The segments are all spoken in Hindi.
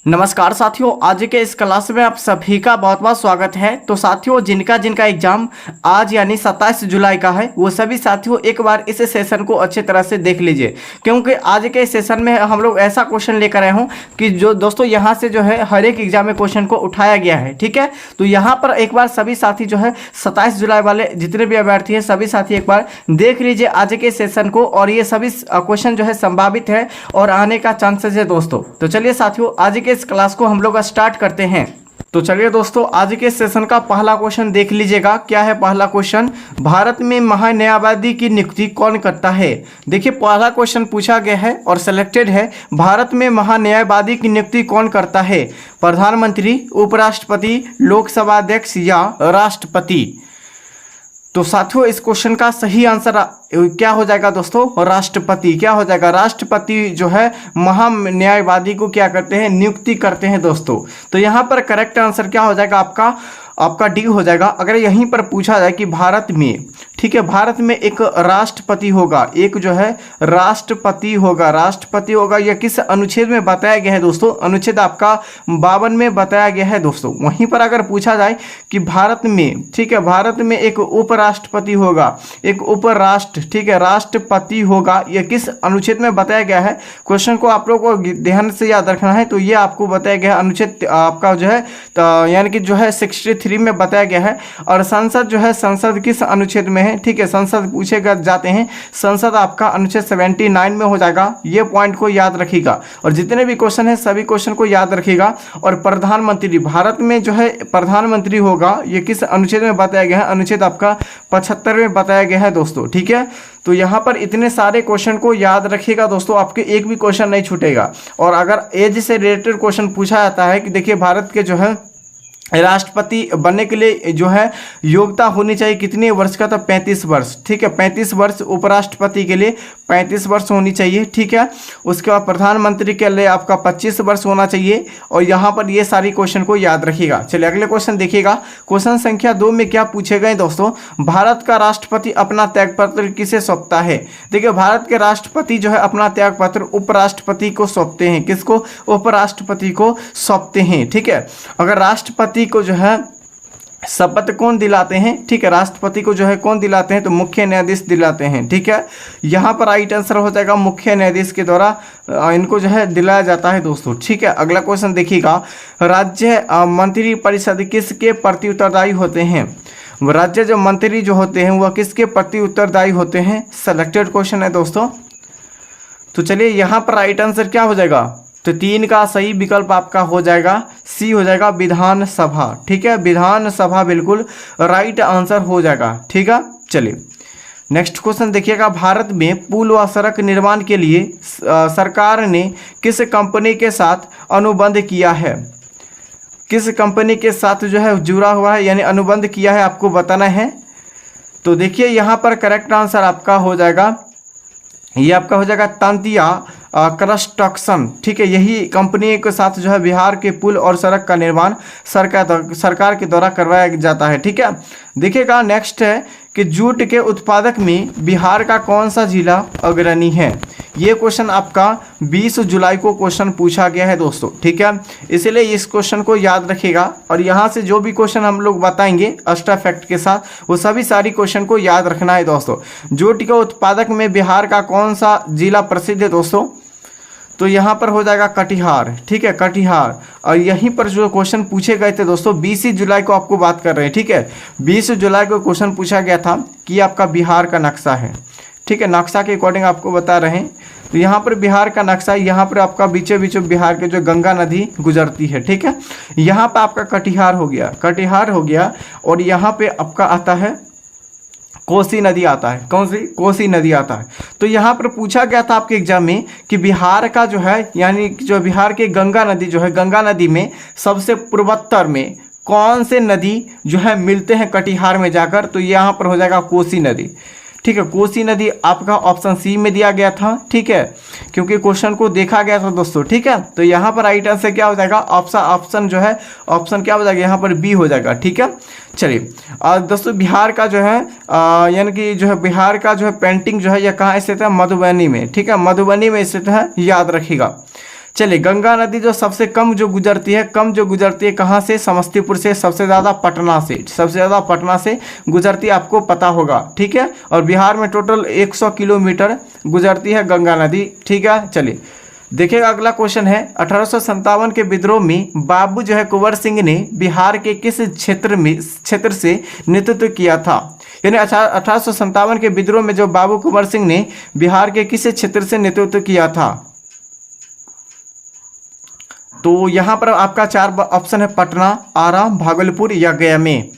नमस्कार साथियों, आज के इस क्लास में आप सभी का बहुत बहुत स्वागत है। तो साथियों, जिनका जिनका एग्जाम आज यानी 27 जुलाई का है वो सभी साथियों एक बार इस सेशन को अच्छी तरह से देख लीजिए, क्योंकि आज के इस सेशन में हम लोग ऐसा क्वेश्चन लेकर आए हूँ कि जो दोस्तों यहाँ से जो है हर एक एग्जाम में क्वेश्चन को उठाया गया है। ठीक है, तो यहाँ पर एक बार सभी साथी जो है 27 जुलाई वाले जितने भी अभ्यर्थी हैं सभी साथी एक बार देख लीजिए आज के सेशन को, और ये सभी क्वेश्चन जो है संभावित है और आने का चांसेस है दोस्तों। तो चलिए साथियों, आज के इस क्लास को हम लोग स्टार्ट करते हैं। तो चलिए दोस्तों, आज के सेशन का पहला क्वेश्चन देख लीजिएगा। क्या है पहला क्वेश्चन? भारत में महान्यायवादी की नियुक्ति कौन करता है? देखिए, पहला क्वेश्चन पूछा गया है और सिलेक्टेड है, भारत में महान्यायवादी की नियुक्ति कौन करता है? प्रधानमंत्री, उपराष्ट्रपति, लोकसभा अध्यक्ष या राष्ट्रपति? तो साथियों, इस क्वेश्चन का सही आंसर क्या हो जाएगा दोस्तों? राष्ट्रपति। क्या हो जाएगा? राष्ट्रपति जो है महान्यायवादी को क्या करते हैं? नियुक्ति करते हैं दोस्तों। तो यहाँ पर करेक्ट आंसर क्या हो जाएगा? आपका डी हो जाएगा। अगर यहीं पर पूछा जाए कि भारत में, ठीक है, भारत में एक राष्ट्रपति होगा, एक जो है राष्ट्रपति होगा, यह किस अनुच्छेद में बताया गया है दोस्तों? अनुच्छेद आपका 52 में बताया गया है दोस्तों। वहीं पर अगर पूछा जाए कि भारत में, ठीक है, भारत में एक उपराष्ट्रपति होगा, एक उपराष्ट्र, ठीक है, राष्ट्रपति होगा, यह किस अनुच्छेद में बताया गया है? क्वेश्चन को आप लोग को ध्यान से याद रखना है। तो ये आपको बताया गया है अनुच्छेद आपका जो है यानी कि जो है 63 में बताया गया है। और संसद जो है, संसद किस अनुच्छेद में है? ठीक है, संसद पूछे जाते हैं, संसद आपका अनुच्छेद 79 में हो जाएगा। ये पॉइंट को याद रखिएगा, और जितने भी क्वेश्चन है सभी क्वेश्चन को याद रखिएगा। और प्रधानमंत्री, भारत में जो है प्रधानमंत्री होगा, ये किस अनुच्छेद में बताया गया है? अनुच्छेद आपका 75 में बताया गया है दोस्तों। ठीक है, तो यहाँ पर इतने सारे क्वेश्चन को याद रखिएगा दोस्तों, आपके एक भी क्वेश्चन नहीं छूटेगा। और अगर एज से रिलेटेड क्वेश्चन पूछा जाता है कि देखिए, भारत के जो है राष्ट्रपति बनने के लिए जो है योग्यता होनी चाहिए कितने वर्ष का? तो 35 वर्ष। ठीक है, 35 वर्ष उपराष्ट्रपति के लिए 35 वर्ष होनी चाहिए। ठीक है, उसके बाद प्रधानमंत्री के लिए आपका 25 वर्ष होना चाहिए। और यहाँ पर ये सारी क्वेश्चन को याद रखिएगा। चलिए अगले क्वेश्चन देखिएगा। क्वेश्चन संख्या 2 में क्या पूछे गए दोस्तों? भारत का राष्ट्रपति अपना त्यागपत्र किसे सौंपता है? देखिए, भारत के राष्ट्रपति जो है अपना त्यागपत्र उपराष्ट्रपति को सौंपते हैं। किसको? उपराष्ट्रपति को सौंपते हैं। ठीक है, अगर राष्ट्रपति को जो है शपथ कौन दिलाते हैं? ठीक है, राष्ट्रपति को जो है कौन दिलाते हैं? तो मुख्य न्यायाधीश दिलाते हैं। ठीक है, यहाँ पर राइट आंसर हो जाएगा मुख्य न्यायाधीश के द्वारा इनको जो है दिलाया जाता है दोस्तों। ठीक है, अगला क्वेश्चन देखिएगा। राज्य मंत्री परिषद किसके प्रति उत्तरदायी होते हैं? राज्य जो मंत्री जो होते हैं वह किसके प्रति उत्तरदायी होते हैं? सिलेक्टेड क्वेश्चन है दोस्तों। तो चलिए यहाँ पर राइट आंसर क्या हो जाएगा? तो 3 का सही विकल्प आपका हो जाएगा, सी हो जाएगा, विधानसभा। ठीक है, विधानसभा बिल्कुल राइट आंसर हो जाएगा। ठीक है, चलिए नेक्स्ट क्वेश्चन देखिएगा। भारत में पुल व सड़क निर्माण के लिए सरकार ने किस कंपनी के साथ अनुबंध किया है? किस कंपनी के साथ जो है जुड़ा हुआ है यानी अनुबंध किया है, आपको बताना है। तो देखिए यहाँ पर करेक्ट आंसर आपका हो जाएगा, ये आपका हो जाएगा तांतिया कंस्ट्रक्शन। ठीक है, यही कंपनी के साथ जो है बिहार के पुल और सड़क का निर्माण सरकार के द्वारा करवाया जाता है। ठीक है, देखिएगा नेक्स्ट है कि जूट के उत्पादक में बिहार का कौन सा जिला अग्रणी है? ये क्वेश्चन आपका 20 जुलाई को क्वेश्चन पूछा गया है दोस्तों। ठीक है, इसलिए इस क्वेश्चन को याद रखिएगा, और यहाँ से जो भी क्वेश्चन हम लोग बताएंगे एक्स्ट्रा फैक्ट के साथ वो सभी सारी क्वेश्चन को याद रखना है दोस्तों। जूट के उत्पादक में बिहार का कौन सा जिला प्रसिद्ध है दोस्तों? तो यहाँ पर हो जाएगा कटिहार। ठीक है, कटिहार। और यहीं पर जो क्वेश्चन पूछे गए थे दोस्तों 20 जुलाई को आपको बात कर रहे हैं। ठीक है, 20 जुलाई को क्वेश्चन पूछा गया था कि आपका बिहार का नक्शा है। ठीक है, नक्शा के अकॉर्डिंग आपको बता रहे हैं। तो यहाँ पर बिहार का नक्शा, यहाँ पर आपका बीचों बीचों बिहार के जो गंगा नदी गुजरती है। ठीक है, यहाँ पर आपका कटिहार हो गया, और यहाँ पे आपका आता है कोसी नदी आता है। कौन सी? कोसी नदी आता है। तो यहाँ पर पूछा गया था आपके एग्जाम में कि बिहार का जो है यानी जो बिहार के गंगा नदी जो है, गंगा नदी में सबसे पूर्वोत्तर में कौन से नदी जो है मिलते हैं कटिहार में जाकर? तो यहाँ पर हो जाएगा कोसी नदी। ठीक है, कोसी नदी आपका ऑप्शन सी में दिया गया था। ठीक है, क्योंकि क्वेश्चन को देखा गया था दोस्तों। ठीक है, तो यहाँ पर राइट आंसर क्या हो जाएगा? ऑप्शन जो है ऑप्शन क्या हो जाएगा? यहाँ पर बी हो जाएगा। ठीक है, चलिए दोस्तों, बिहार का जो है यानी कि जो है बिहार का जो है पेंटिंग जो है यह कहाँ स्थित है? मधुबनी में। ठीक है, मधुबनी में स्थित है, याद रखिएगा। चलिए, गंगा नदी जो सबसे कम जो गुजरती है कहाँ से? समस्तीपुर से। सबसे ज़्यादा पटना से, सबसे ज़्यादा पटना से गुजरती है, आपको पता होगा, ठीक है। और बिहार में टोटल 100 किलोमीटर गुजरती है गंगा नदी, ठीक है। चलिए देखिएगा, अगला क्वेश्चन है 1857 के विद्रोह में बाबू जो है कुंवर सिंह ने बिहार के किस क्षेत्र से नेतृत्व किया था? यानी 1857 के विद्रोह में जो बाबू कुंवर सिंह ने बिहार के किस क्षेत्र से नेतृत्व किया था? तो यहां पर आपका 4 ऑप्शन है, पटना, आरा, भागलपुर या गया में।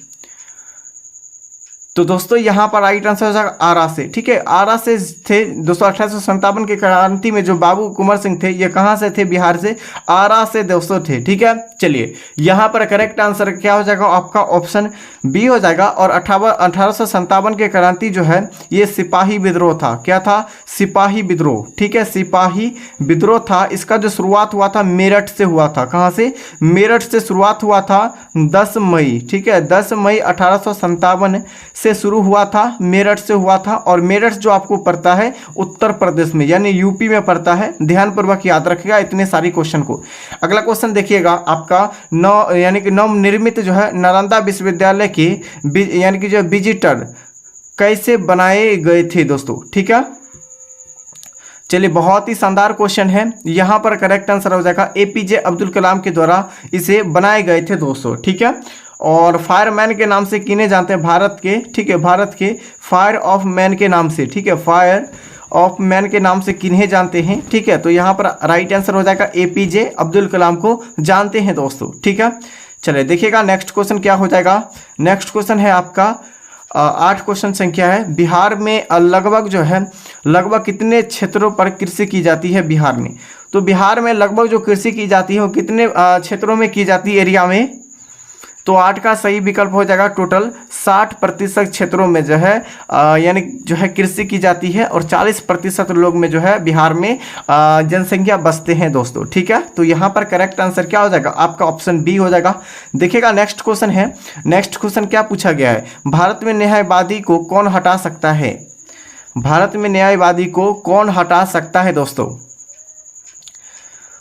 तो दोस्तों यहाँ पर राइट आंसर हो जाएगा आरा से, ठीक है। आरा से थे दोस्तों। 1857 के क्रांति में जो बाबू कुंवर सिंह थे, ये कहाँ से थे? बिहार से, आरा से दोस्तों थे, ठीक है। चलिए यहाँ पर करेक्ट आंसर क्या हो जाएगा? आपका ऑप्शन बी हो जाएगा। और 1857 के क्रांति जो है ये सिपाही विद्रोह था। क्या था? सिपाही विद्रोह, ठीक है, सिपाही विद्रोह था। इसका जो शुरुआत हुआ था मेरठ से हुआ था। कहाँ से? मेरठ से शुरुआत हुआ था 10 मई, ठीक है। 10 मई 1857 से शुरू हुआ था, मेरठ से हुआ था। और मेरठ जो आपको पड़ता है उत्तर प्रदेश में, यानी यूपी में पड़ता है। ध्यानपूर्वक याद रखिएगा इतने सारी क्वेश्चन को। अगला क्वेश्चन देखिएगा, आपका यानी कि नवनिर्मित जो है नालंदा विश्वविद्यालय के यानी कि जो विजिटर कैसे बनाए गए थे दोस्तों, ठीक है। चलिए बहुत ही शानदार क्वेश्चन है। यहाँ पर करेक्ट आंसर हो जाएगा एपीजे अब्दुल कलाम के द्वारा इसे बनाए गए थे दोस्तों, ठीक है। और फायरमैन के नाम से किन्हें जानते हैं? भारत के, ठीक है, भारत के फायर ऑफ मैन के नाम से, ठीक है, फायर ऑफ मैन के नाम से किन्हें जानते हैं, ठीक है। तो यहाँ पर राइट आंसर हो जाएगा एपीजे अब्दुल कलाम को जानते हैं दोस्तों, ठीक है। चलिए देखिएगा नेक्स्ट क्वेश्चन क्या हो जाएगा। नेक्स्ट क्वेश्चन है आपका 8 क्वेश्चन संख्या है। बिहार में लगभग जो है लगभग कितने क्षेत्रों पर कृषि की जाती है बिहार में? तो बिहार में लगभग जो कृषि की जाती है वो कितने क्षेत्रों में की जाती है, एरिया में? तो 8 का सही विकल्प हो जाएगा टोटल 60% क्षेत्रों में जो है यानी जो है कृषि की जाती है। और 40% लोग में जो है बिहार में जनसंख्या बसते हैं दोस्तों, ठीक है। तो यहाँ पर करेक्ट आंसर क्या हो जाएगा? आपका ऑप्शन बी हो जाएगा। देखिएगा नेक्स्ट क्वेश्चन है। नेक्स्ट क्वेश्चन क्या पूछा गया है? भारत में न्यायवादी को कौन हटा सकता है? भारत में न्यायवादी को कौन हटा सकता है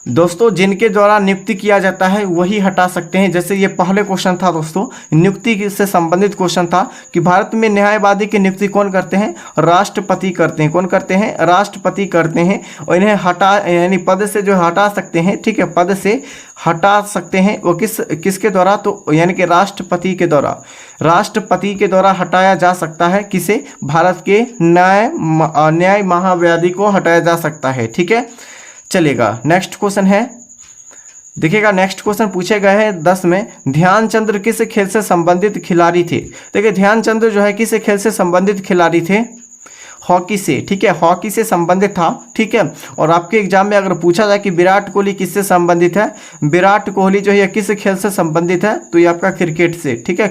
दोस्तों, जिनके द्वारा नियुक्ति किया जाता है वही हटा सकते हैं। जैसे ये पहले क्वेश्चन था दोस्तों, नियुक्ति से संबंधित क्वेश्चन था कि भारत में न्यायवादी की नियुक्ति कौन करते हैं? राष्ट्रपति करते हैं। कौन करते हैं? राष्ट्रपति करते हैं। और इन्हें हटा यानी पद से जो हटा सकते हैं, ठीक है, पद से हटा सकते हैं वो किसके द्वारा? तो यानी कि राष्ट्रपति के द्वारा। राष्ट्रपति के द्वारा हटाया जा सकता है। किसे? भारत के न्याय महाव्याधि को हटाया जा सकता है, ठीक है। चलेगा नेक्स्ट क्वेश्चन है। देखिएगा नेक्स्ट क्वेश्चन पूछे गए हैं 10 में, ध्यानचंद्र किस खेल से संबंधित खिलाड़ी थे? देखिए ध्यानचंद्र जो है किस खेल से संबंधित खिलाड़ी थे? हॉकी से, ठीक है, हॉकी से संबंधित था, ठीक है। और आपके एग्जाम में अगर पूछा जाए कि विराट कोहली किससे संबंधित है? विराट कोहली जो है किस खेल से संबंधित है? तो ये आपका क्रिकेट से, ठीक है,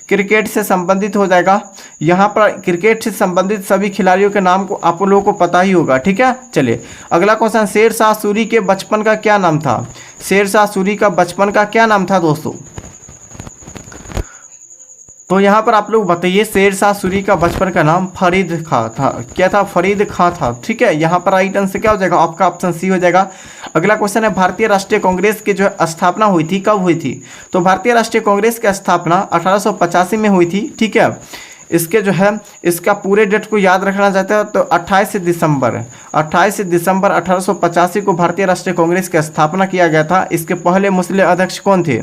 क्रिकेट से संबंधित हो जाएगा। यहाँ पर क्रिकेट से संबंधित सभी खिलाड़ियों के नाम को आप लोगों को पता ही होगा, ठीक है। चलिए अगला क्वेश्चन, शेरशाह सूरी के बचपन का क्या नाम था? शेरशाह सूरी का बचपन का क्या नाम था दोस्तों? तो यहाँ पर आप लोग बताइए, शेरशाह सूरी का बचपन का नाम फरीद खां था। क्या था? फरीद खां था, ठीक है। यहाँ पर राइट आंसर क्या हो जाएगा? आपका ऑप्शन सी हो जाएगा। अगला क्वेश्चन है, भारतीय राष्ट्रीय कांग्रेस की जो स्थापना हुई थी कब हुई थी? तो भारतीय राष्ट्रीय कांग्रेस की स्थापना 1885 में हुई थी, ठीक है। इसके जो है इसका पूरे डेट को याद रखना चाहते हो तो 28 दिसंबर 1885 को भारतीय राष्ट्रीय कांग्रेस की स्थापना किया गया था। इसके पहले मुस्लिम अध्यक्ष कौन थे?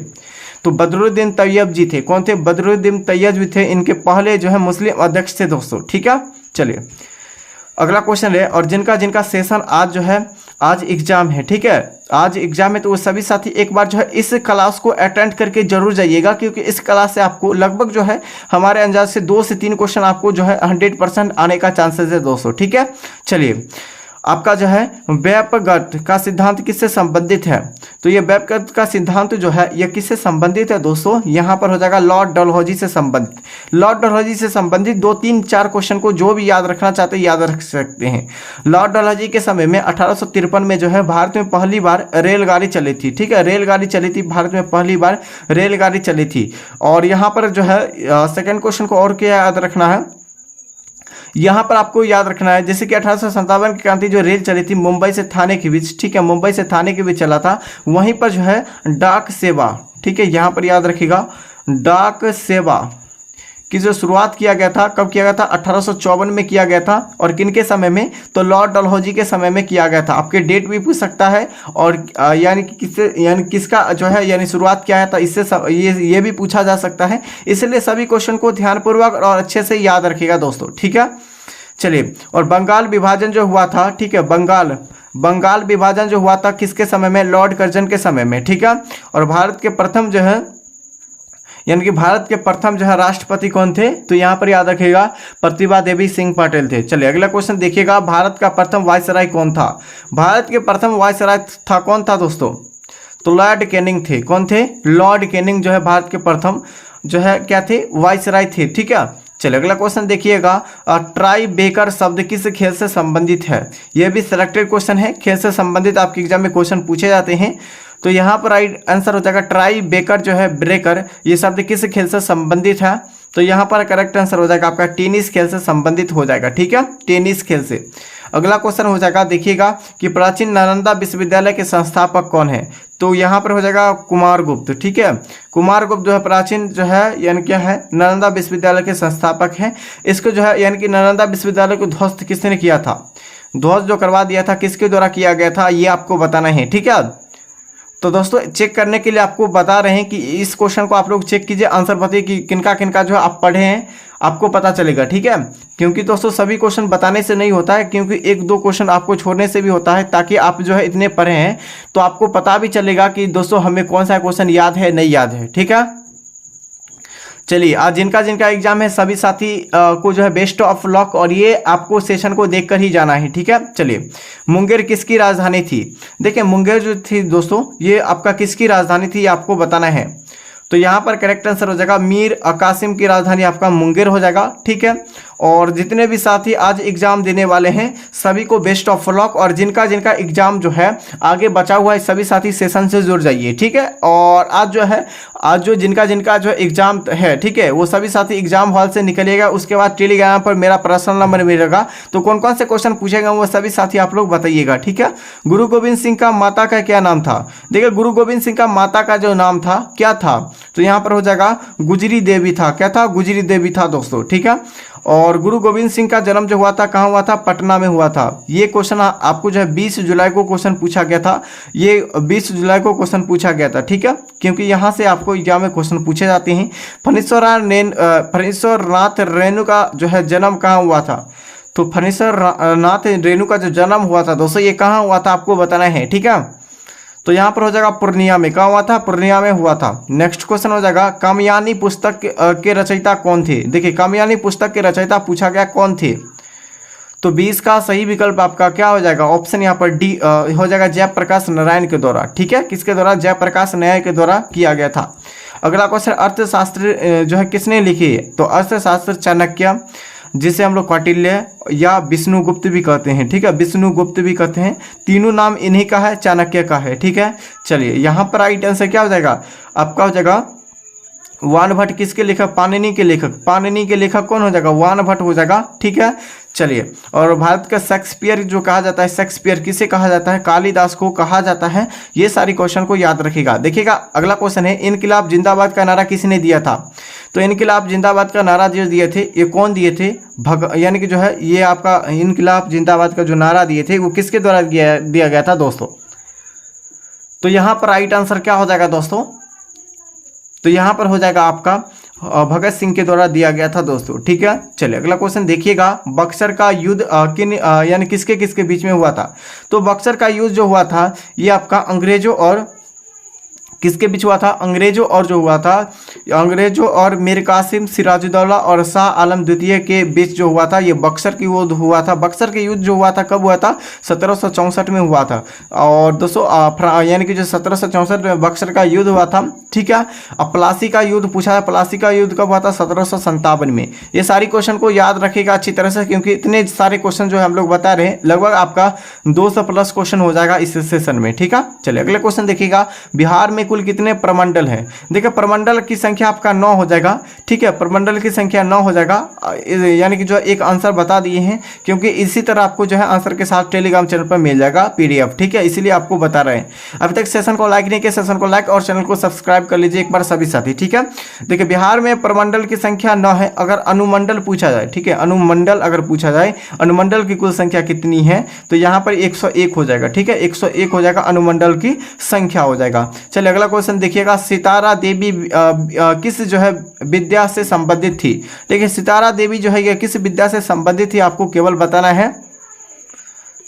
तो बदरुद्दीन तैयब जी थे। कौन थे? बदरुद्दीन तैयब जी थे। इनके पहले जो है मुस्लिम अध्यक्ष थे दोस्तों, ठीक है। चलिए अगला क्वेश्चन है, और जिनका सेशन आज जो है आज एग्जाम है, ठीक है, आज एग्जाम है, तो वो सभी साथी एक बार जो है इस क्लास को अटेंड करके जरूर जाइएगा, क्योंकि इस क्लास से आपको लगभग जो है हमारे अंदाज से 2 से 3 क्वेश्चन आपको जो है 100% आने का चांसेस है दोस्तों, ठीक है। चलिए आपका जो है व्यापगत का सिद्धांत किससे संबंधित है? तो ये व्यापगत का सिद्धांत जो है ये किससे संबंधित है दोस्तों? यहाँ पर हो जाएगा लॉर्ड डलहौजी से संबंधित। लॉर्ड डलहौजी से संबंधित 2, 3, 4 क्वेश्चन को जो भी याद रखना चाहते हैं याद रख सकते हैं। लॉर्ड डलहौजी के समय में 1853 में जो है भारत में पहली बार रेलगाड़ी चली थी, ठीक है, रेलगाड़ी चली थी, भारत में पहली बार रेलगाड़ी चली थी। और यहाँ पर जो है सेकेंड क्वेश्चन को और क्या याद रखना है, यहाँ पर आपको याद रखना है, जैसे कि 1857 की क्रांति जो रेल चली थी मुंबई से थाने के बीच, ठीक है, मुंबई से थाने के बीच चला था, वहीं पर जो है डाक सेवा, ठीक है, यहाँ पर याद रखिएगा डाक सेवा की जो शुरुआत किया गया था, कब किया गया था, 1854 में किया गया था। और किनके समय में, तो लॉर्ड डलहौजी के समय में किया गया था। आपके डेट भी पूछ सकता है, और यानी कि किससे, यानी किसका जो है यानी शुरुआत क्या है, तो इससे ये भी पूछा जा सकता है। इसलिए सभी क्वेश्चन को ध्यानपूर्वक और अच्छे से याद रखिएगा दोस्तों, ठीक है। चलिए, और बंगाल विभाजन जो हुआ था, ठीक है, बंगाल विभाजन जो हुआ था किसके समय में, लॉर्ड कर्जन के समय में, ठीक है। और भारत के प्रथम जो है यानी कि भारत के प्रथम जो है राष्ट्रपति कौन थे, तो यहाँ पर याद रखिएगा प्रतिभा देवी सिंह पटेल थे। चलिए अगला क्वेश्चन देखिएगा, भारत का प्रथम वायसराय कौन था। भारत के प्रथम वायसराय था कौन था दोस्तों, तो लॉर्ड कैनिंग थे। कौन थे, लॉर्ड कैनिंग जो है भारत के प्रथम जो है क्या थे, वायसराय थे, ठीक है। चलिए अगला क्वेश्चन देखिएगा, ट्राई बेकर शब्द किस खेल से संबंधित है। यह भी सिलेक्टेड क्वेश्चन है, खेल से संबंधित आपके एग्जाम में क्वेश्चन पूछे जाते हैं। तो यहाँ पर राइट आंसर हो जाएगा ट्राई बेकर जो है ब्रेकर, ये शब्द किस खेल से संबंधित है, तो यहाँ पर करेक्ट आंसर हो जाएगा आपका टेनिस खेल से संबंधित हो जाएगा, ठीक है, टेनिस खेल से। अगला क्वेश्चन हो जाएगा देखिएगा कि प्राचीन नालंदा विश्वविद्यालय के संस्थापक कौन है, तो यहाँ पर हो जाएगा कुमारगुप्त, ठीक है। कुमारगुप्त जो है प्राचीन जो है यानी क्या है नालंदा विश्वविद्यालय के संस्थापक हैं। इसको जो है यानी कि नालंदा विश्वविद्यालय को ध्वस्त किसने किया था, ध्वस्त जो करवा दिया था किसके द्वारा किया गया था, ये आपको बताना है, ठीक है। तो दोस्तों चेक करने के लिए आपको बता रहे हैं कि इस क्वेश्चन को आप लोग चेक कीजिए, आंसर बताइए कि किनका किनका जो है आप पढ़े हैं, आपको पता चलेगा, ठीक है। क्योंकि दोस्तों सभी क्वेश्चन बताने से नहीं होता है, क्योंकि एक दो क्वेश्चन आपको छोड़ने से भी होता है, ताकि आप जो है इतने पढ़े हैं तो आपको पता भी चलेगा कि दोस्तों हमें कौन सा क्वेश्चन याद है नहीं याद है, ठीक है। चलिए आज जिनका जिनका एग्जाम है सभी साथी को जो है बेस्ट ऑफ लक, और ये आपको सेशन को देखकर ही जाना है, ठीक है। चलिए मुंगेर किसकी राजधानी थी, देखिए मुंगेर जो थी दोस्तों ये आपका किसकी राजधानी थी, ये आपको बताना है। तो यहाँ पर करेक्ट आंसर हो जाएगा मीर कासिम की राजधानी आपका मुंगेर हो जाएगा, ठीक है। और जितने भी साथी आज एग्जाम देने वाले हैं सभी को बेस्ट ऑफ लक, और जिनका जिनका एग्जाम जो है आगे बचा हुआ है सभी साथी सेशन से जुड़ जाइए, ठीक है। और आज जो है आज जो जिनका जिनका जो एग्जाम है, ठीक है, वो सभी साथी एग्जाम हॉल से निकलिएगा। उसके बाद टेलीग्राम पर मेरा पर्सनल नंबर मिलेगा, तो कौन कौन से क्वेश्चन पूछेगा वो सभी साथी आप लोग बताइएगा, ठीक है। गुरु गोविंद सिंह का माता का क्या नाम था, देखिए गुरु गोविंद सिंह का माता का जो नाम था क्या था, तो यहाँ पर हो जाएगा गुजरी देवी था, क्या था, गुजरी देवी था दोस्तों, ठीक है। और गुरु गोविंद सिंह का जन्म जो हुआ था कहाँ हुआ था, पटना में हुआ था। ये क्वेश्चन आपको जो है 20 जुलाई को क्वेश्चन पूछा गया था, ये 20 जुलाई को क्वेश्चन पूछा गया था, ठीक है, क्योंकि यहाँ से आपको एग्जाम में क्वेश्चन पूछे जाते हैं। फणीश्वर नाथ रेणु का जो है जन्म कहाँ हुआ था, तो फणीश्वर नाथ रेणु का जो जन्म हुआ था दोस्तों ये कहाँ हुआ था आपको बताना है, ठीक है। तो यहाँ पर हो जाएगा पूर्णिया में, कहाँ हुआ था, पूर्णिया में हुआ था। नेक्स्ट क्वेश्चन हो जाएगा कामयानी पुस्तक के रचयिता कौन थे, देखिए कामयानी पुस्तक के रचयिता पूछा गया कौन थे, तो 20 का सही विकल्प आपका क्या हो जाएगा, ऑप्शन यहाँ पर डी हो जाएगा जयप्रकाश नारायण के द्वारा, ठीक है, किसके द्वारा, जयप्रकाश नारायण के द्वारा किया गया था। अगला क्वेश्चन अर्थशास्त्र जो है किसने लिखी है, तो अर्थशास्त्र चाणक्य, जिसे हम लोग कौटिल्य या विष्णुगुप्त भी कहते हैं, ठीक है, विष्णुगुप्त भी कहते हैं, तीनों नाम इन्हीं का है, चाणक्य का है, ठीक है। चलिए यहाँ पर राइट आंसर क्या हो जाएगा आपका, हो जाएगा वान भट्ट, किसके लेखक, पाणिनि के लेखक, पाणिनि के लेखक कौन हो जाएगा, वान भट्ट हो जाएगा, ठीक है। चलिए और भारत का शेक्सपियर जो कहा जाता है, शेक्सपियर किसे कहा जाता है, कालिदास को कहा जाता है। ये सारी क्वेश्चन को याद रखिएगा। देखिएगा अगला क्वेश्चन है इनकलाब जिंदाबाद का नारा किसने दिया था, तो इनकलाब जिंदाबाद का नारा जो दिए थे ये कौन दिए थे, यानी कि जो है ये आपका इनकलाब जिंदाबाद का जो नारा दिए थे वो किसके द्वारा दिया गया था दोस्तों, तो यहाँ पर राइट आंसर क्या हो जाएगा दोस्तों, तो यहाँ पर हो जाएगा आपका भगत सिंह के द्वारा दिया गया था दोस्तों, ठीक है। चलिए अगला क्वेश्चन देखिएगा, बक्सर का युद्ध किन यानी किसके किसके बीच में हुआ था, तो बक्सर का युद्ध जो हुआ था ये आपका अंग्रेजों और किसके बीच हुआ था, अंग्रेजों और जो हुआ था, अंग्रेजों और मीर कासिम सिराजुद्दौला और शाह आलम द्वितीय के बीच जो हुआ था ये बक्सर की युद्ध हुआ था। बक्सर के युद्ध जो हुआ था कब हुआ था, 1764 में हुआ था। और दोस्तों यानी कि जो 1764 में बक्सर का युद्ध हुआ था ठीक है। अब प्लासी का युद्ध पूछा है, प्लासी का युद्ध कब हुआ था? 1757 में। ये सारी क्वेश्चन को याद रखिएगा अच्छी तरह से, क्योंकि इतने सारे क्वेश्चन जो है हम लोग बता रहे हैं, लगभग आपका 200 प्लस क्वेश्चन हो जाएगा इस सेशन में, ठीक है। चलिए अगले क्वेश्चन देखिएगा, बिहार में कुल कितने प्रमंडल हैं? देखिए प्रमंडल की संख्या आपका 9 हो जाएगा, ठीक है। प्रमंडल की संख्या 9 हो जाएगा, यानी कि जो एक आंसर बता दिए हैं, क्योंकि इसी तरह आपको जो है आंसर के साथ टेलीग्राम चैनल पर मिल जाएगा PDF, ठीक है, इसीलिए आपको बता रहे हैं। अभी तक सेशन को लाइक नहीं किया, सेशन को लाइक और चैनल को सब्सक्राइब कर लीजिए एक बार सभी साथी, ठीक है। देखिए बिहार में प्रमंडल की संख्या 9 है। अगर अनुमंडल पूछा जाए, ठीक है, अनुमंडल अगर पूछा जाए, अनुमंडल की कुल संख्या कितनी है, तो यहाँ पर 101 हो जाएगा, ठीक है, 101 हो जाएगा, अनुमंडल की संख्या हो जाएगा। चलिए अगला क्वेश्चन देखिएगा, सितारा देवी किस जो है विद्या से संबंधित थी? देखिए सितारा देवी जो है ये किस विद्या से संबंधित थी, आपको केवल बताना है।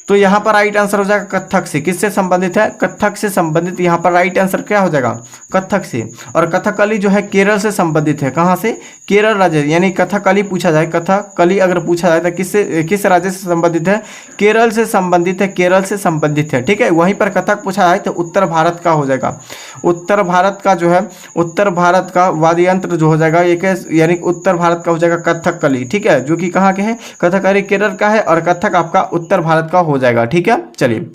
तो यहाँ पर राइट आंसर हो जाएगा कथक से। किससे संबंधित है? कथक से संबंधित। यहाँ पर राइट आंसर क्या हो जाएगा? कथक से। और कथकली जो है केरल से संबंधित है। कहाँ से? केरल राज्य, यानी कथकली पूछा जाए, कथकली अगर पूछा जाए तो किस राज्य से संबंधित है? केरल से संबंधित है, केरल से संबंधित है, ठीक है। वहीं पर कथक पूछा जाए तो उत्तर भारत का हो जाएगा, उत्तर भारत का जो है, उत्तर भारत का वाद्य यंत्र जो हो जाएगा एक, यानी उत्तर भारत का हो जाएगा कथकली, ठीक है, जो कि कहाँ के है? कथकली केरल का है और कथक आपका उत्तर भारत का हो जाएगा, ठीक है। चलिए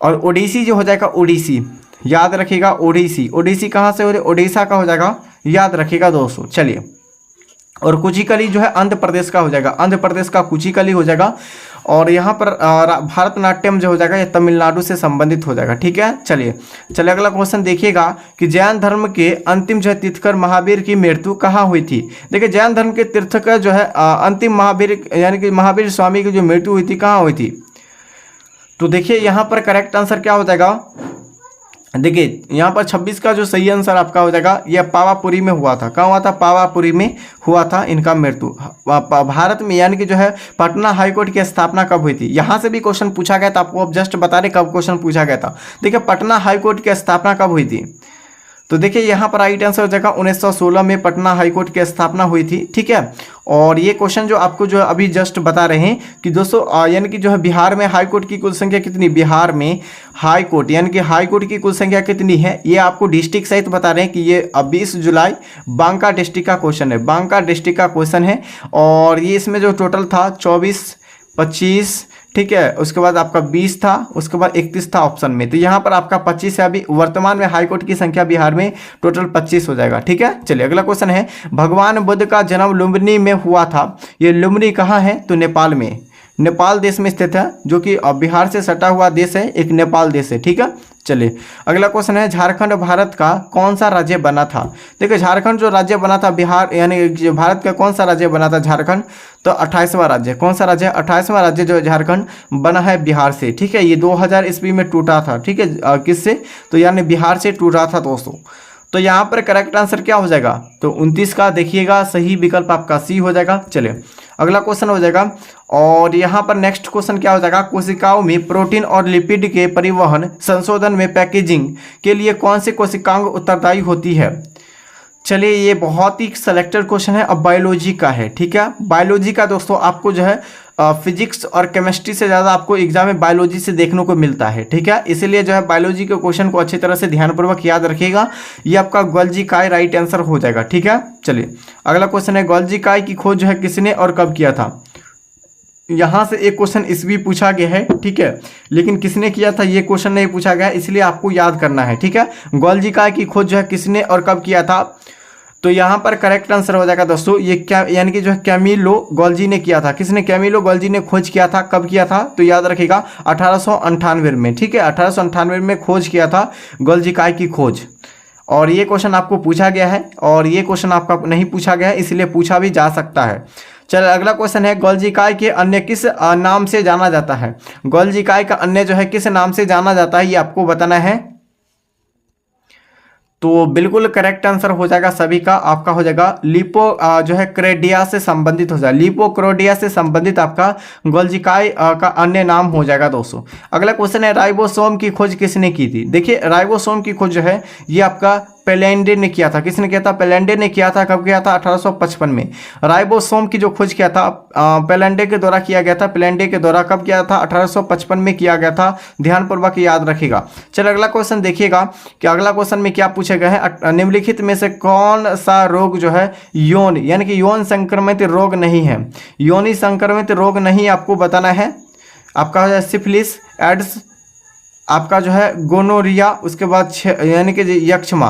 और ओडिसी जो हो जाएगा, ओडिसी याद रखिएगा, ओडिसी, ओडिसी कहाँ से हो रही? ओडिशा का हो जाएगा, याद रखिएगा दोस्तों। चलिए और कुचिकली जो है आंध्र प्रदेश का हो जाएगा, आंध्र प्रदेश का कुचिकली हो जाएगा। और यहाँ पर भारतनाट्यम जो हो जाएगा ये तमिलनाडु से संबंधित हो जाएगा, ठीक है। चलिए अगला क्वेश्चन देखिएगा कि जैन धर्म के अंतिम जो है तीर्थकर महावीर की मृत्यु कहाँ हुई थी? देखिए जैन धर्म के तीर्थकर जो है अंतिम महावीर यानी कि महावीर स्वामी की जो मृत्यु हुई थी कहाँ हुई थी? तो देखिए यहाँ पर करेक्ट आंसर क्या हो जाएगा? देखिए यहाँ पर 26 का जो सही आंसर आपका हो जाएगा, यह पावापुरी में हुआ था। कहाँ हुआ था? पावापुरी में हुआ था इनका मृत्यु, भारत में। यानी कि जो है पटना हाईकोर्ट की स्थापना कब हुई थी? यहाँ से भी क्वेश्चन पूछा गया था, आपको अब जस्ट बता रहे कब क्वेश्चन पूछा गया था। देखिए पटना हाईकोर्ट की स्थापना कब हुई थी? तो देखिए यहाँ पर राइट आंसर हो जाएगा 1916 में पटना हाईकोर्ट की स्थापना हुई थी, ठीक है। और ये क्वेश्चन जो आपको जो अभी जस्ट बता रहे हैं कि दोस्तों यानी कि जो है बिहार में हाईकोर्ट की कुल संख्या कितनी? बिहार में हाईकोर्ट यानी कि हाईकोर्ट की कुल संख्या कितनी है, ये आपको डिस्ट्रिक्ट सहित बता रहे हैं कि ये 20 जुलाई बांका डिस्ट्रिक्ट का क्वेश्चन है, बांका डिस्ट्रिक्ट का क्वेश्चन है। और ये इसमें जो टोटल था 24, 25, ठीक है, उसके बाद आपका 20 था, उसके बाद 31 था ऑप्शन में। तो यहाँ पर आपका 25 है। अभी वर्तमान में हाईकोर्ट की संख्या बिहार में टोटल 25 हो जाएगा, ठीक है। चलिए अगला क्वेश्चन है, भगवान बुद्ध का जन्म लुम्बिनी में हुआ था। ये लुम्बिनी कहाँ है? तो नेपाल में, नेपाल देश में स्थित है, जो कि बिहार से सटा हुआ देश है, एक नेपाल देश है, ठीक है। चलिए अगला क्वेश्चन है, झारखंड भारत का कौन सा राज्य बना था? देखिए झारखंड जो राज्य बना था बिहार यानी जो भारत का कौन सा राज्य बना था? झारखंड। तो 28वां राज्य। कौन सा राज्य? 28वां राज्य जो झारखंड बना है बिहार से, ठीक है। ये 2000 ईस्वी में टूटा था, ठीक है, किससे? तो यानी बिहार से टूटा था दोस्तों। तो यहाँ पर करेक्ट आंसर क्या हो जाएगा? तो 29 का देखिएगा सही विकल्प आपका सी हो जाएगा। चलिए अगला क्वेश्चन हो जाएगा, और यहाँ पर नेक्स्ट क्वेश्चन क्या हो जाएगा, कोशिकाओं में प्रोटीन और लिपिड के परिवहन, संशोधन में पैकेजिंग के लिए कौन सी कोशिकांग उत्तरदायी होती है? चलिए ये बहुत ही सेलेक्टेड क्वेश्चन है, अब बायोलॉजी का है, ठीक है। बायोलॉजी का दोस्तों आपको जो है फिजिक्स और केमिस्ट्री से ज़्यादा आपको एग्जाम में बायोलॉजी से देखने को मिलता है, ठीक है। इसलिए जो है बायोलॉजी के क्वेश्चन को अच्छी तरह से ध्यानपूर्वक याद रखिएगा। ये आपका गोल्जी काय राइट आंसर हो जाएगा, ठीक है। चलिए अगला क्वेश्चन है, गोल्जी काय की खोज जो है किसने और कब किया था? यहाँ से एक क्वेश्चन ईस्वी पूछा गया है, ठीक है, लेकिन किसने किया था ये क्वेश्चन नहीं पूछा गया, इसलिए आपको याद करना है, ठीक है। गोल्जी काय की खोज जो है किसने और कब किया था? तो यहाँ पर करेक्ट आंसर हो जाएगा दोस्तों, ये क्या यानी कि जो है कैमिलो गोल्जी ने किया था। किसने? कैमिलो गोल्जी ने खोज किया था। कब किया था? तो याद रखिएगा 1898 में, ठीक है, 1898 में खोज किया था गोल्जी काय की खोज। और ये क्वेश्चन आपको पूछा गया है, और ये क्वेश्चन आपका नहीं पूछा गया है, इसलिए पूछा भी जा सकता है। चलो अगला क्वेश्चन है, गोल्जी काय के अन्य किस नाम से जाना जाता है? गोल्जी काय का अन्य जो है किस नाम से जाना जाता है, ये आपको बताना है। तो बिल्कुल करेक्ट आंसर हो जाएगा सभी का, आपका हो जाएगा लिपो जो है क्रेडिया से संबंधित हो जाएगा, लिपोक्रोडिया से संबंधित आपका गोल्जी काय का अन्य नाम हो जाएगा दोस्तों। अगला क्वेश्चन है, राइबोसोम की खोज किसने की थी? देखिए राइबोसोम की खोज जो है ये आपका पेलेंडे ने किया था। किसने किया था? पेलेंडे ने किया था। कब किया था? 1855 में। राइबोसोम की जो खोज किया था पेलेंडे के द्वारा किया गया था। पेलेंडे के द्वारा कब किया था? 1855 में किया गया था। ध्यानपूर्वक याद रखिएगा। चलो अगला क्वेश्चन देखिएगा कि अगला क्वेश्चन में क्या पूछा गया है। निम्नलिखित में से कौन सा रोग जो है यौन यानी कि यौन संक्रमित रोग नहीं है? यौनी संक्रमित रोग नहीं आपको बताना है। आपका हो जाए सिफिलिस, एड्स, आपका जो है गोनोरिया, उसके बाद यानी कि यक्ष्मा।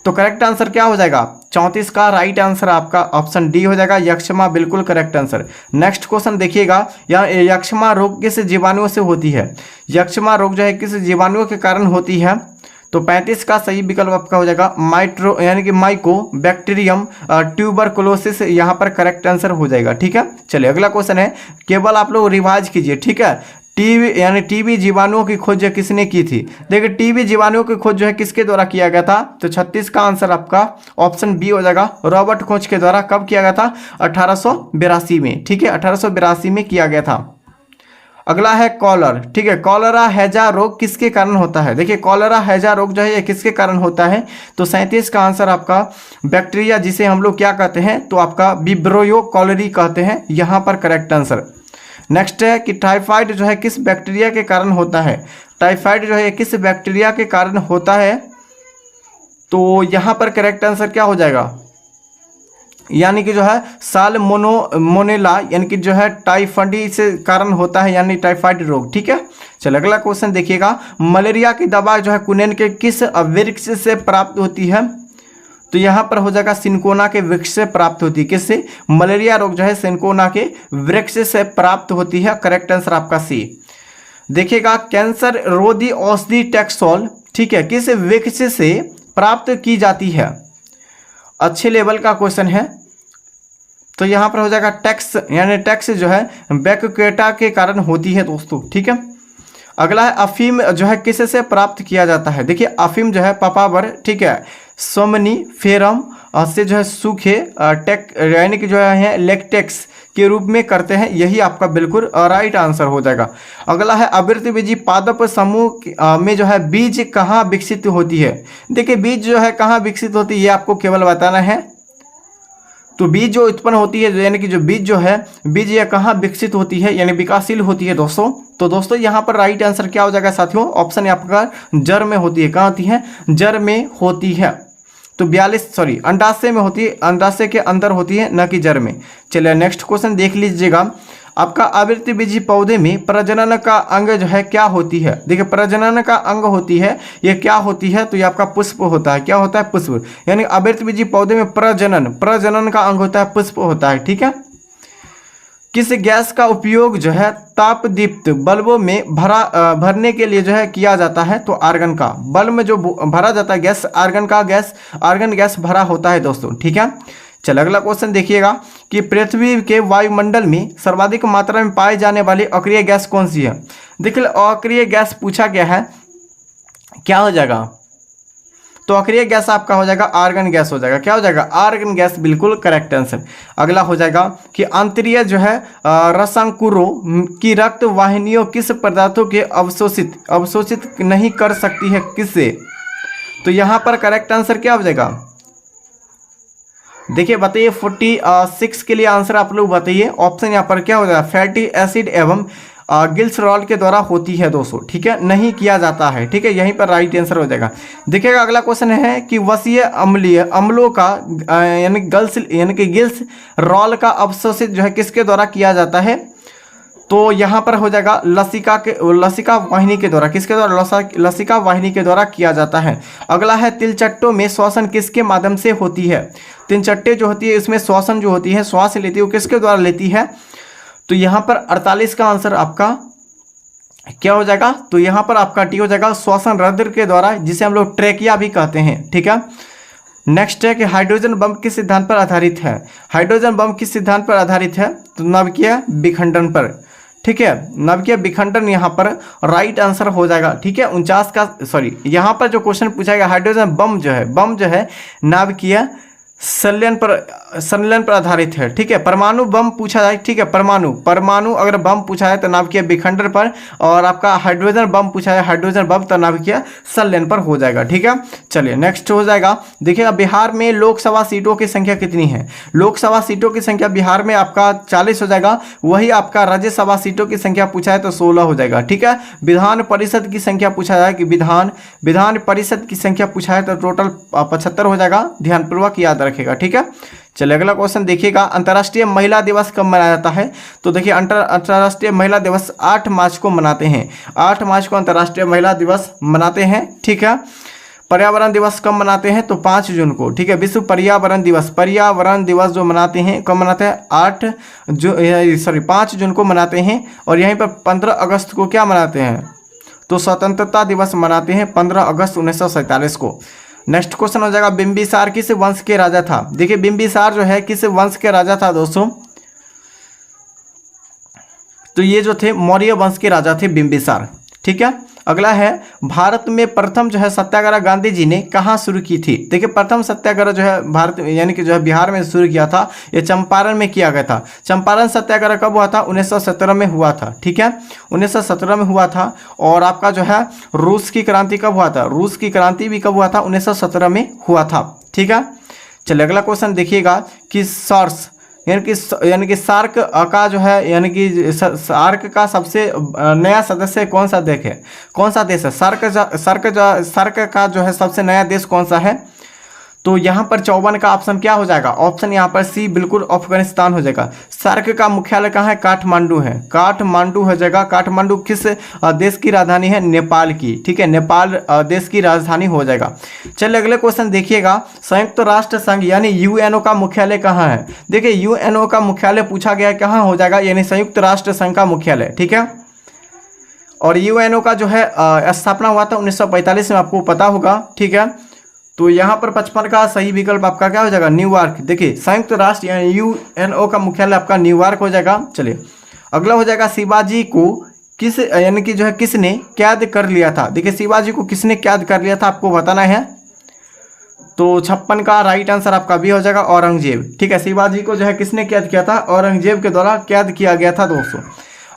तो करेक्ट आंसर क्या हो जाएगा? 34 का राइट आंसर आपका ऑप्शन डी हो जाएगा, यक्ष्मा बिल्कुल करेक्ट आंसर। नेक्स्ट क्वेश्चन देखिएगा, यहाँ यक्ष्मा रोग किस जीवाणुओं से होती है? यक्ष्मा रोग जो है किस जीवाणुओं के कारण होती है? तो 35 का सही विकल्प आपका हो जाएगा माइट्रो यानी कि माइको बैक्टीरियम ट्यूबरकुलोसिस, यहाँ पर करेक्ट आंसर हो जाएगा। ठीक है, चलिए अगला क्वेश्चन है, केवल आप लोग रिवाइज कीजिए। ठीक है, टीबी यानी टीबी जीवाणुओं की खोज किसने की थी? देखिए टीबी जीवाणुओं की खोज जो है किसके द्वारा किया गया था? तो 36 का आंसर आपका ऑप्शन बी हो जाएगा, रॉबर्ट कोच के द्वारा। कब किया गया था? 1882 में। ठीक है, 1882 में किया गया था। अगला है कॉलर। ठीक है, कॉलरा हैजा रोग किसके कारण होता है? देखिए कॉलरा हैजा रोग जो है ये किसके कारण होता है? तो 37 का आंसर आपका बैक्टीरिया, जिसे हम लोग क्या कहते हैं? तो आपका विब्रियो कॉलरी कहते हैं, यहाँ पर करेक्ट आंसर। नेक्स्ट है कि टाइफाइड जो है किस बैक्टीरिया के कारण होता है? टाइफाइड जो है किस बैक्टीरिया के कारण होता है? तो यहाँ पर करेक्ट आंसर क्या हो जाएगा? यानी कि जो है साल्मोनेला यानी कि जो है टाइफाइड से कारण होता है, यानी टाइफाइड रोग। ठीक है, चलो अगला क्वेश्चन देखिएगा, मलेरिया की दवा जो है कुनेन के किस वृक्ष से प्राप्त होती है? तो यहाँ पर हो जाएगा सिनकोना के वृक्ष से प्राप्त होती है। किससे? मलेरिया रोग जो है सिनकोना के वृक्ष से प्राप्त होती है, करेक्ट आंसर आपका सी। देखिएगा कैंसर रोधी औषधि टैक्सोल, ठीक है, किस वृक्ष से प्राप्त की जाती है? अच्छे लेवल का क्वेश्चन है। तो यहाँ पर हो जाएगा टैक्स यानी टैक्स जो है बैक्यूटा के कारण होती है दोस्तों। ठीक है, अगला है अफीम जो है किस से प्राप्त किया जाता है? देखिए अफीम जो है पापावर, ठीक है, सोमनीफेरम से जो है सूखे टेक यानी कि जो है लेक्टेक्स के रूप में करते हैं, यही आपका बिल्कुल राइट आंसर हो जाएगा। अगला है आवृतबीजी पादप समूह में जो है बीज कहाँ विकसित होती है? देखिए बीज जो है कहाँ विकसित होती है ये आपको केवल बताना है। तो बीज जो उत्पन्न होती है यानी कि जो बीज जो है बीज यह कहाँ विकसित होती है यानी विकासशील होती है दोस्तों। तो दोस्तों यहाँ पर राइट आंसर क्या हो जाएगा साथियों? ऑप्शन आपका जड़ में होती है। कहाँ होती है? जड़ में होती है। तो 42 अंडाशय में होती है, अंडाशय के अंदर होती है, न कि जड़ में। चलिए नेक्स्ट क्वेश्चन देख लीजिएगा, आपका आवृतबीजी पौधे में प्रजनन का अंग जो है क्या होती है? देखिए प्रजनन का अंग होती है, ये क्या होती है? तो ये आपका पुष्प होता है। क्या होता है? पुष्प। यानी आवृतबीजी पौधे में प्रजनन का अंग होता है, पुष्प होता है। ठीक है, किस गैस का उपयोग जो है तापदीप्त बल्बों में भरने के लिए जो है किया जाता है? तो आर्गन का। बल्ब में जो भरा जाता है गैस, आर्गन गैस भरा होता है दोस्तों। ठीक है, चलो अगला क्वेश्चन देखिएगा कि पृथ्वी के वायुमंडल में सर्वाधिक मात्रा में पाई जाने वाली अक्रिय गैस कौन सी है? देखिए अक्रिय गैस पूछा गया है, क्या हो जाएगा? तो अक्रिय गैस आपका हो जाएगा आर्गन गैस हो जाएगा। क्या हो जाएगा? आर्गन गैस बिल्कुल करेक्ट आंसर। अगला हो जाएगा कि आंतरीय जो है रसांकुरों की रक्त वाहिनियों किस पदार्थों के अवशोषित नहीं कर सकती है? किससे? तो यहाँ पर करेक्ट आंसर क्या हो जाएगा? देखिए बताइए 46 के लिए आंसर आप लोग बताइए। ऑप्शन यहाँ पर क्या हो जाएगा? फैटी एसिड एवं ग्लिसरॉल के द्वारा होती है दोस्तों। ठीक है, नहीं किया जाता है। ठीक है, यहीं पर राइट आंसर हो जाएगा। देखिएगा अगला क्वेश्चन है कि वसीय अम्लीय अम्लों का यानी ग्लिसरॉल का अवशोषित जो है किसके द्वारा किया जाता है? तो यहाँ पर हो जाएगा लसिका वाहिनी के द्वारा। किसके द्वारा? लसिका वाहिनी के द्वारा किया जाता है। अगला है तिलचट्टों में श्वसन किसके माध्यम से होती है? तिलचट्टे जो होती है इसमें श्वसन जो होती है, श्वास लेती है, वो किसके द्वारा लेती है? तो यहाँ पर 48 का आंसर आपका क्या हो जाएगा? तो यहाँ पर आपका टी हो जाएगा श्वसन रंध्र के द्वारा, जिसे हम लोग ट्रेकिया भी कहते हैं। ठीक है, नेक्स्ट है कि हाइड्रोजन बम किस सिद्धांत पर आधारित है? हाइड्रोजन बम किस सिद्धांत पर आधारित है? तो नाभिकीय विखंडन पर। ठीक है, नाभिकीय विखंडन यहाँ पर राइट आंसर हो जाएगा। ठीक है, 49 का यहाँ पर जो क्वेश्चन पूछा गया हाइड्रोजन बम जो है नाभिकीय संलयन पर आधारित है। ठीक है, परमाणु बम पूछा जाए, ठीक है, परमाणु अगर बम पूछा है तो नाभिकीय विखंडन पर, और आपका हाइड्रोजन बम पूछा है, हाइड्रोजन बम तो नाभिकीय संलयन पर हो जाएगा। ठीक है, चलिए नेक्स्ट हो जाएगा। देखिएगा बिहार में लोकसभा सीटों की संख्या कितनी है। लोकसभा सीटों की संख्या बिहार में आपका 40 हो जाएगा। वही आपका राज्यसभा सीटों की संख्या पूछा है तो 16 हो जाएगा। ठीक है, विधान परिषद की संख्या पूछा जाए कि विधान परिषद की संख्या पूछा है तो टोटल 75 हो जाएगा। ध्यानपूर्वक याद रखेगा। ठीक है, चलिए अगला क्वेश्चन देखिएगा। अंतर्राष्ट्रीय महिला दिवस कब मनाया जाता है। तो देखिए अंतर्राष्ट्रीय महिला दिवस 8 मार्च को मनाते हैं। 8 मार्च को अंतर्राष्ट्रीय महिला दिवस मनाते हैं। ठीक है, पर्यावरण दिवस कब मनाते हैं तो 5 जून को। ठीक है, विश्व पर्यावरण दिवस जो मनाते हैं कब मनाते हैं 5 जून को मनाते हैं। और यहीं पर 15 अगस्त को क्या मनाते हैं तो स्वतंत्रता दिवस मनाते हैं 15 अगस्त 1947 को। नेक्स्ट क्वेश्चन हो जाएगा बिंबिसार किस वंश के राजा था। देखिए बिंबिसार जो है किस वंश के राजा था दोस्तों, तो ये जो थे मौर्य वंश के राजा थे बिंबिसार। ठीक है, अगला है भारत में प्रथम जो है सत्याग्रह गांधी जी ने कहाँ शुरू की थी। देखिए प्रथम सत्याग्रह जो है भारत यानी कि जो है बिहार में शुरू किया था, ये चंपारण में किया गया था। चंपारण सत्याग्रह कब हुआ था 1917 में हुआ था। ठीक है, 1917 में हुआ था। और आपका जो है रूस की क्रांति कब हुआ था, रूस की क्रांति भी कब हुआ था 1917 में हुआ था। ठीक है, चलिए अगला क्वेश्चन देखिएगा कि सार्स यानी कि सार्क का जो है यानी कि सार्क का सबसे नया सदस्य कौन सा देश है। सार्क का जो है सबसे नया देश कौन सा है। तो यहाँ पर 54 का ऑप्शन क्या हो जाएगा, ऑप्शन यहाँ पर सी बिल्कुल अफगानिस्तान हो जाएगा। सार्क का मुख्यालय कहाँ है, काठमांडू है, काठमांडू हो जाएगा। काठमांडू किस देश की राजधानी है, नेपाल की। ठीक है, नेपाल देश की राजधानी हो जाएगा। चलिए अगले क्वेश्चन देखिएगा, संयुक्त राष्ट्र संघ यानी यूएनओ का मुख्यालय कहाँ है। देखिए यूएनओ का मुख्यालय पूछा गया कहाँ हो जाएगा, यानी संयुक्त राष्ट्र संघ का मुख्यालय। ठीक है, और यूएनओ का जो है स्थापना हुआ था 1945 में, आपको पता होगा। ठीक है, तो यहाँ पर 55 का सही विकल्प आपका क्या हो जाएगा, न्यूयॉर्क। देखिए संयुक्त राष्ट्र यानी यूएनओ का मुख्यालय आपका न्यूयॉर्क हो जाएगा। चलिए अगला हो जाएगा शिवाजी को किस यानी कि जो है किसने कैद कर लिया था। देखिए शिवाजी को किसने कैद कर लिया था आपको बताना है। तो 56 का राइट आंसर आपका भी हो जाएगा, औरंगजेब। ठीक है, शिवाजी को जो है किसने कैद किया था, औरंगजेब के द्वारा कैद किया गया था दोस्तों।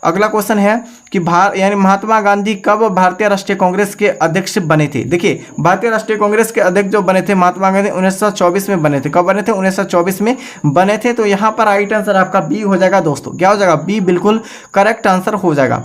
अगला क्वेश्चन है कि यानी महात्मा गांधी कब भारतीय राष्ट्रीय कांग्रेस के अध्यक्ष बने थे। देखिए भारतीय राष्ट्रीय कांग्रेस के अध्यक्ष जो बने थे महात्मा गांधी 1924 में बने थे। कब बने थे 1924 में बने थे। तो यहाँ पर राइट आंसर आपका बी हो जाएगा दोस्तों। क्या हो जाएगा, बी बिल्कुल करेक्ट आंसर हो जाएगा।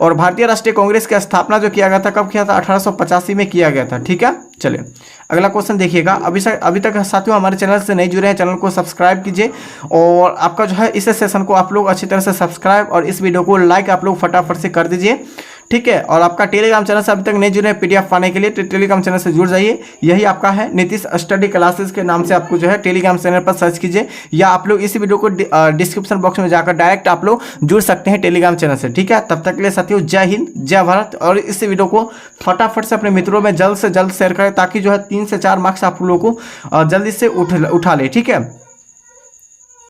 और भारतीय राष्ट्रीय कांग्रेस की स्थापना जो किया गया था कब किया था, 1885 में किया गया था। ठीक है, चलिए अगला क्वेश्चन देखिएगा। अभी तक साथियों हमारे चैनल से नहीं जुड़े हैं, चैनल को सब्सक्राइब कीजिए। और आपका जो है इस सेशन को आप लोग अच्छी तरह से सब्सक्राइब और इस वीडियो को लाइक आप लोग फटाफट से कर दीजिए। ठीक है, और आपका टेलीग्राम चैनल से अभी तक नहीं जुड़े हैं पीडीएफ पाने के लिए तो टेलीग्राम चैनल से जुड़ जाइए। यही आपका है नीतीश स्टडी क्लासेस के नाम से आपको जो है टेलीग्राम चैनल पर सर्च कीजिए, या आप लोग इस वीडियो को डिस्क्रिप्शन बॉक्स में जाकर डायरेक्ट आप लोग जुड़ सकते हैं टेलीग्राम चैनल से। ठीक है, तब तक के लिए साथियों जय हिंद जय भारत। और इस वीडियो को फटाफट से अपने मित्रों में जल्द से जल्द शेयर करें ताकि जो है 3 से 4 मार्क्स आप लोगों को जल्दी से उठा ले। ठीक है।